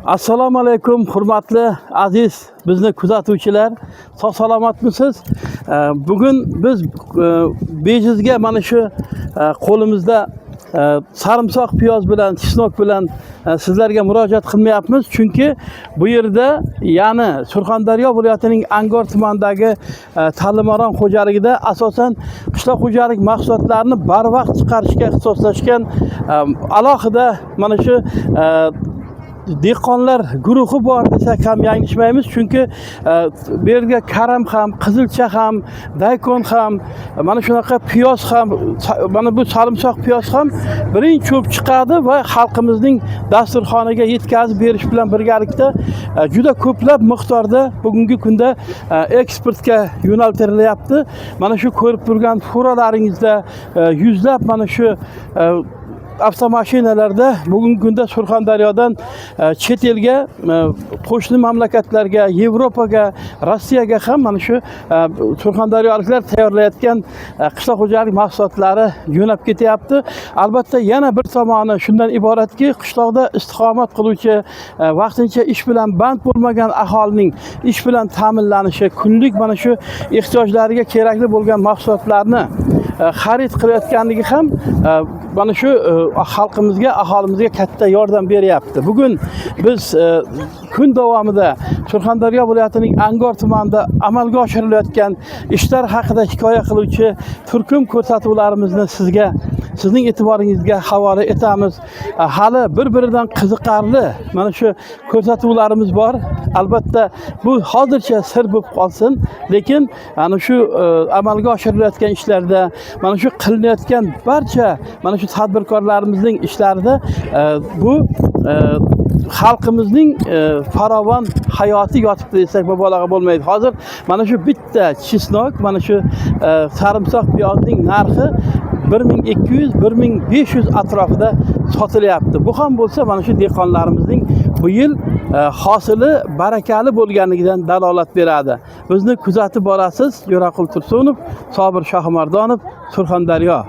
Assalomu alaykum, hurmatli aziz bizni kuzatuvchilar. Sog' salomatmisiz? Bugun biz bejizga mana shu qo'limizda sarimsoq piyoz bilan, chesnok bilan sizlarga murojaat qilmayapmiz. Chunki bu yerda, ya'ni Surxondaryo viloyatining Angor tumanidagi Ta'limron xo'jaligida asosan qishloq xo'jalik mahsulotlarini barvaqt chiqarishga ixtisoslashgan alohida mana shu dehqonlar guruhi bor desak ham yanglishmaymiz. Chunki bu yerga karam ham, qizilcha ham, daykon ham, mana shunaqa piyoz ham, mana bu sarimsoq piyoz ham birinchi cho'p chiqadi va xalqimizning dasturxoniga yetkazib berish bilan birgalikda juda ko'plab miqdorda bugungi kunda eksportga yo'naltirilyapti. Mana shu ko'rib turgan furalaringizda yuzlab mana shu avtomashinalarda bugungi kunda Surxondaryodan chet elga, qo'shni mamlakatlarga, Yevropaga, Rossiyaga ham mana shu surxondaryoliklar tayyorlayotgan qishloq xo'jalik mahsulotlari yo'nab ketyapti. Albatta yana bir tomoni shundan iboratki, qishloqda istiqomat qiluvchi, vaqtincha ish bilan band bo'lmagan aholining ish bilan ta'minlanishi, kunlik mana shu ehtiyojlariga kerakli bo'lgan mahsulotlarni xarid qilayotganligi ham mana shu xalqimizga, aholimizga katta yordam beryapti. Bugun biz kun davomida Surxondaryo viloyatining Angor tumanida amalga oshirilayotgan ishlar haqida hikoya qiluvchi turkum ko'rsatuvlarimizni sizning e'tiboringizga havola etamiz. Hali bir-biridan qiziqarli mana shu ko'rsatuvlarimiz bor. Albatta bu hozircha sir bo'lib qolsin, lekin ana shu amalga oshirilayotgan ishlarda, mana shu qilinayotgan barcha mana shu tadbirkorlarimizning ishlarida bu xalqimizning farovon hayoti yotibdi desak mubolag'a bo'lmaydi. Hozir mana shu bitta chesnok, mana shu sarimsoq piyozning narxi 1200-1500 atrofida sotilyapti. Bu ham bo'lsa mana shu dehqonlarimizning bu yil hosili barakali bo'lganligidan dalolat beradi. Bizni kuzatib borasiz. Jo'raqul Tursunov, Sobir Shohimardonov, Surxondaryo.